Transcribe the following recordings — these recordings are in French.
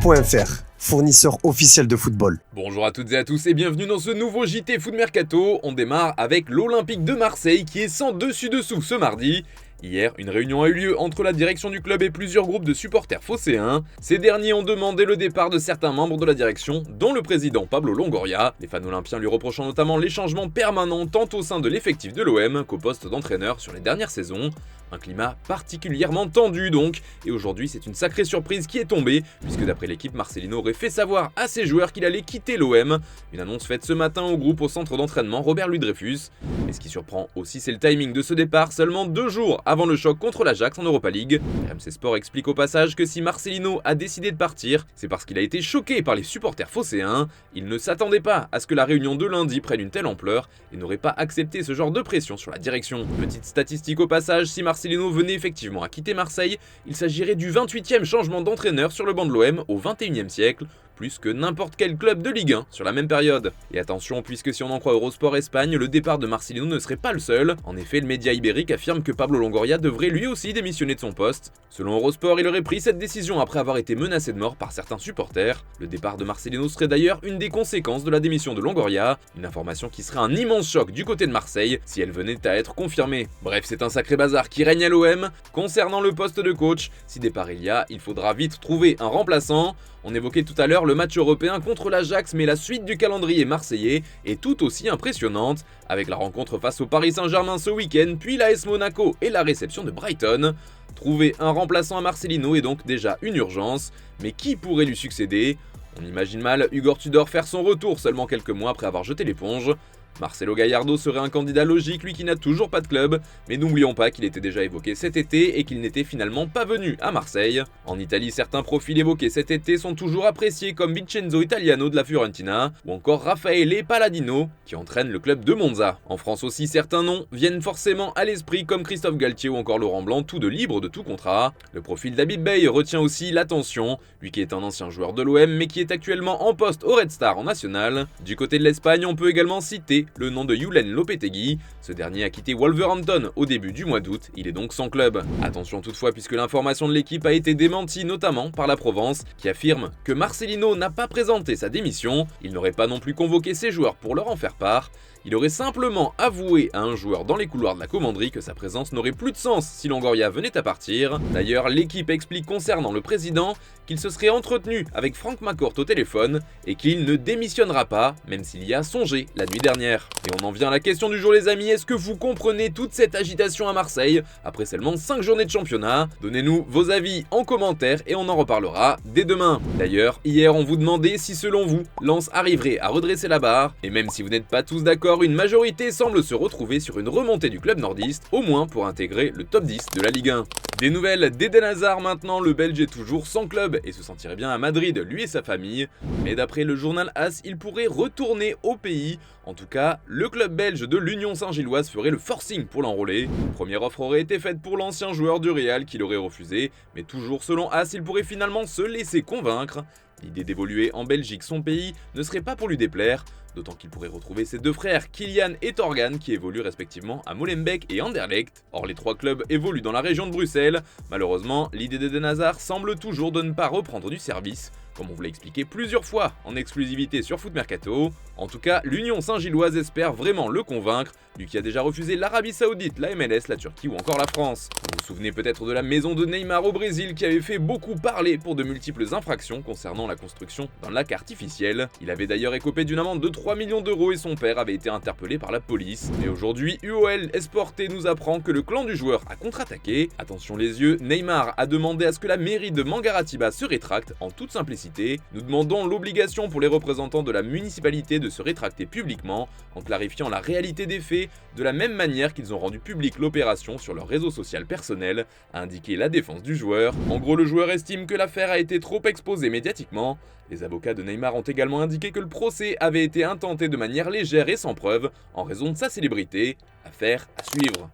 Footmercato.fr, fournisseur officiel de football. Bonjour à toutes et à tous et bienvenue dans ce nouveau JT Foot Mercato. On démarre avec l'Olympique de Marseille qui est sans dessus-dessous ce mardi. Hier, une réunion a eu lieu entre la direction du club et plusieurs groupes de supporters phocéens. Ces derniers ont demandé le départ de certains membres de la direction, dont le président Pablo Longoria. Les fans olympiens lui reprochant notamment les changements permanents tant au sein de l'effectif de l'OM qu'au poste d'entraîneur sur les dernières saisons. Un climat particulièrement tendu donc, et aujourd'hui c'est une sacrée surprise qui est tombée, puisque d'après l'équipe, Marcelino aurait fait savoir à ses joueurs qu'il allait quitter l'OM. Une annonce faite ce matin au groupe au centre d'entraînement Robert Louis Dreyfus. Mais ce qui surprend aussi, c'est le timing de ce départ, seulement 2 jours avant le choc contre l'Ajax en Europa League. RMC Sport explique au passage que si Marcelino a décidé de partir, c'est parce qu'il a été choqué par les supporters phocéens. Il ne s'attendait pas à ce que la réunion de lundi prenne une telle ampleur et n'aurait pas accepté ce genre de pression sur la direction. Petite statistique au passage, si Marcelino venait effectivement à quitter Marseille, il s'agirait du 28e changement d'entraîneur sur le banc de l'OM au 21e siècle, plus que n'importe quel club de Ligue 1 sur la même période. Et attention, puisque si on en croit Eurosport Espagne, le départ de Marcelino ne serait pas le seul. En effet, le média ibérique affirme que Pablo Longoria devrait lui aussi démissionner de son poste. Selon Eurosport, il aurait pris cette décision après avoir été menacé de mort par certains supporters. Le départ de Marcelino serait d'ailleurs une des conséquences de la démission de Longoria, une information qui serait un immense choc du côté de Marseille si elle venait à être confirmée. Bref, c'est un sacré bazar qui règne à l'OM. Concernant le poste de coach, si départ il y a, il faudra vite trouver un remplaçant. On évoquait tout à l'heure le match européen contre l'Ajax, mais la suite du calendrier marseillais est tout aussi impressionnante, avec la rencontre face au Paris Saint-Germain ce week-end, puis l'AS Monaco et la réception de Brighton. Trouver un remplaçant à Marcelino est donc déjà une urgence, mais qui pourrait lui succéder ? On imagine mal Igor Tudor faire son retour seulement quelques mois après avoir jeté l'éponge. Marcelo Gallardo serait un candidat logique, lui qui n'a toujours pas de club, mais n'oublions pas qu'il était déjà évoqué cet été et qu'il n'était finalement pas venu à Marseille. En Italie, certains profils évoqués cet été sont toujours appréciés comme Vincenzo Italiano de la Fiorentina ou encore Raffaele Palladino qui entraîne le club de Monza. En France aussi, certains noms viennent forcément à l'esprit comme Christophe Galtier ou encore Laurent Blanc, tous deux libres de tout contrat. Le profil d'Habib Beye retient aussi l'attention, lui qui est un ancien joueur de l'OM mais qui est actuellement en poste au Red Star en national. Du côté de l'Espagne, on peut également citer le nom de Julen Lopetegui. Ce dernier a quitté Wolverhampton au début du mois d'août, il est donc sans club. Attention toutefois, puisque l'information de l'équipe a été démentie notamment par la Provence, qui affirme que Marcelino n'a pas présenté sa démission, il n'aurait pas non plus convoqué ses joueurs pour leur en faire part. Il aurait simplement avoué à un joueur dans les couloirs de la commanderie que sa présence n'aurait plus de sens si Longoria venait à partir. D'ailleurs, l'équipe explique concernant le président qu'il se serait entretenu avec Franck McCourt au téléphone et qu'il ne démissionnera pas, même s'il y a songé la nuit dernière. Et on en vient à la question du jour les amis, est-ce que vous comprenez toute cette agitation à Marseille après seulement 5 journées de championnat ? Donnez-nous vos avis en commentaire et on en reparlera dès demain. D'ailleurs, hier on vous demandait si selon vous, Lens arriverait à redresser la barre, et même si vous n'êtes pas tous d'accord, une majorité semble se retrouver sur une remontée du club nordiste, au moins pour intégrer le top 10 de la Ligue 1. Des nouvelles d'Eden Hazard maintenant, le Belge est toujours sans club et se sentirait bien à Madrid, lui et sa famille. Mais d'après le journal AS, il pourrait retourner au pays. En tout cas, le club belge de l'Union Saint-Gilloise ferait le forcing pour l'enrôler. Une première offre aurait été faite pour l'ancien joueur du Real qui l'aurait refusé, mais toujours selon AS, il pourrait finalement se laisser convaincre. L'idée d'évoluer en Belgique, son pays, ne serait pas pour lui déplaire, d'autant qu'il pourrait retrouver ses deux frères Kylian et Torgan qui évoluent respectivement à Molenbeek et Anderlecht. Or les trois clubs évoluent dans la région de Bruxelles. Malheureusement, l'idée d'Eden Hazard semble toujours de ne pas reprendre du service, comme on vous l'a expliqué plusieurs fois en exclusivité sur Foot Mercato. En tout cas, l'Union Saint-Gilloise espère vraiment le convaincre, lui qui a déjà refusé l'Arabie Saoudite, la MLS, la Turquie ou encore la France. Vous vous souvenez peut-être de la maison de Neymar au Brésil qui avait fait beaucoup parler pour de multiples infractions concernant la construction d'un lac artificiel. Il avait d'ailleurs écopé d'une amende de 3 millions d'euros et son père avait été interpellé par la police. Et aujourd'hui, UOL Esporte nous apprend que le clan du joueur a contre-attaqué. Attention les yeux, Neymar a demandé à ce que la mairie de Mangaratiba se rétracte en toute simplicité. Nous demandons l'obligation pour les représentants de la municipalité de se rétracter publiquement en clarifiant la réalité des faits, de la même manière qu'ils ont rendu publique l'opération sur leur réseau social personnel, a indiqué la défense du joueur. En gros, le joueur estime que l'affaire a été trop exposée médiatiquement. Les avocats de Neymar ont également indiqué que le procès avait été intenté de manière légère et sans preuve en raison de sa célébrité. Affaire à suivre.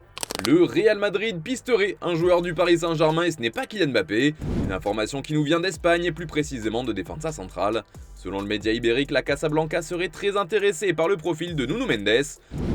Le Real Madrid pisterait un joueur du Paris Saint-Germain et ce n'est pas Kylian Mbappé. Une information qui nous vient d'Espagne et plus précisément de Defensa Central. Selon le média ibérique, la Casablanca serait très intéressée par le profil de Nuno Mendes.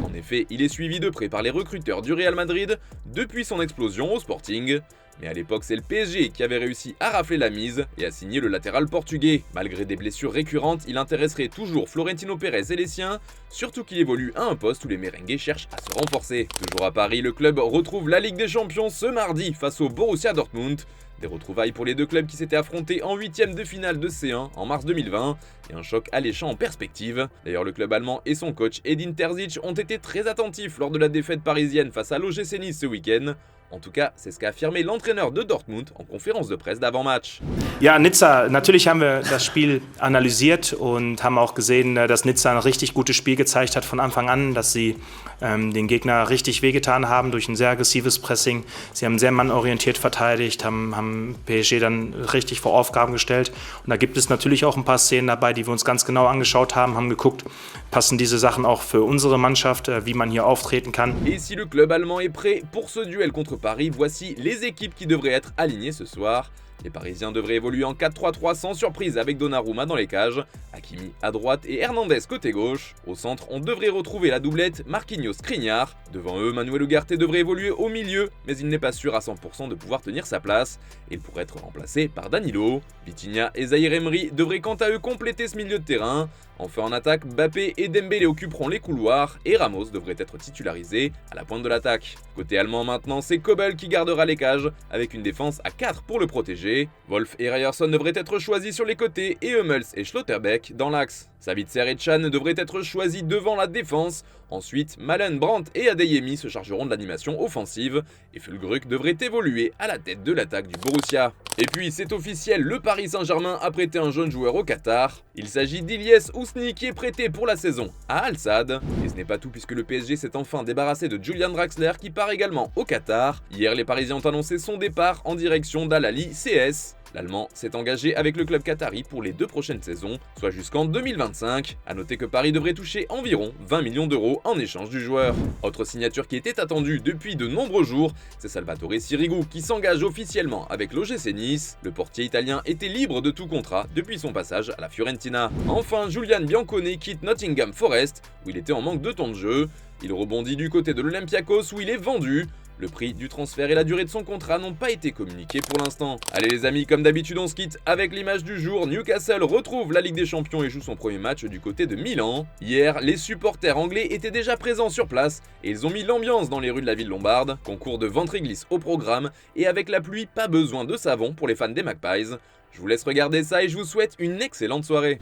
En effet, il est suivi de près par les recruteurs du Real Madrid depuis son explosion au Sporting. Mais à l'époque, c'est le PSG qui avait réussi à rafler la mise et à signer le latéral portugais. Malgré des blessures récurrentes, il intéresserait toujours Florentino Pérez et les siens, surtout qu'il évolue à un poste où les merengues cherchent à se renforcer. Toujours à Paris, le club retrouve la Ligue des Champions ce mardi face au Borussia Dortmund. Des retrouvailles pour les deux clubs qui s'étaient affrontés en 8e de finale de C1 en mars 2020 et un choc alléchant en perspective. D'ailleurs, le club allemand et son coach Edin Terzic ont été très attentifs lors de la défaite parisienne face à l'OGC Nice ce week-end. En tout cas, c'est ce qu'a affirmé l'entraîneur de Dortmund en conférence de presse d'avant-match. Ja, Nizza, natürlich haben wir das Spiel analysiert und haben auch gesehen, dass Nizza ein richtig gutes Spiel gezeigt hat von Anfang an, dass sie den Gegner richtig wehgetan haben durch ein sehr aggressives Pressing. Sie haben sehr mannorientiert verteidigt, haben PSG dann richtig vor Aufgaben gestellt. Und da gibt es natürlich auch ein paar Szenen dabei, die wir uns ganz genau angeschaut haben geguckt, passen diese Sachen auch für unsere Mannschaft, wie man hier auftreten kann. Et si le club allemand est prêt pour ce duel contre Paris, voici les équipes qui devraient être alignées ce soir. Les Parisiens devraient évoluer en 4-3-3 sans surprise avec Donnarumma dans les cages, Hakimi à droite et Hernandez côté gauche. Au centre, on devrait retrouver la doublette Marquinhos-Skriniar. Devant eux, Manuel Ugarte devrait évoluer au milieu, mais il n'est pas sûr à 100% de pouvoir tenir sa place. Il pourrait être remplacé par Danilo. Vitinha et Zahir Emery devraient quant à eux compléter ce milieu de terrain. Enfin en attaque, Mbappé et Dembélé occuperont les couloirs et Ramos devrait être titularisé à la pointe de l'attaque. Côté allemand maintenant, c'est Kobel qui gardera les cages avec une défense à 4 pour le protéger. Wolf et Ryerson devraient être choisis sur les côtés et Hummels et Schlotterbeck dans l'axe. Savitzer et Chan devraient être choisis devant la défense. Ensuite, Malen, Brandt et Adeyemi se chargeront de l'animation offensive et Füllkrug devrait évoluer à la tête de l'attaque du Borussia. Et puis c'est officiel, le Paris Saint-Germain a prêté un jeune joueur au Qatar. Il s'agit d'Ilyes Ousni qui est prêté pour la saison à Al Sadd. Et ce n'est pas tout puisque le PSG s'est enfin débarrassé de Julian Draxler qui part également au Qatar. Hier, les Parisiens ont annoncé son départ en direction d'Al Ahly CS. L'Allemand s'est engagé avec le club qatari pour les 2 prochaines saisons, soit jusqu'en 2025. A noter que Paris devrait toucher environ 20 millions d'euros en échange du joueur. Autre signature qui était attendue depuis de nombreux jours, c'est Salvatore Sirigu qui s'engage officiellement avec l'OGC Nice. Le portier italien était libre de tout contrat depuis son passage à la Fiorentina. Enfin, Julian Biancone quitte Nottingham Forest où il était en manque de temps de jeu. Il rebondit du côté de l'Olympiakos où il est vendu. Le prix du transfert et la durée de son contrat n'ont pas été communiqués pour l'instant. Allez les amis, comme d'habitude on se quitte avec l'image du jour. Newcastle retrouve la Ligue des Champions et joue son premier match du côté de Milan. Hier, les supporters anglais étaient déjà présents sur place et ils ont mis l'ambiance dans les rues de la ville lombarde. Concours de ventre-glisse au programme et avec la pluie, pas besoin de savon pour les fans des Magpies. Je vous laisse regarder ça et je vous souhaite une excellente soirée.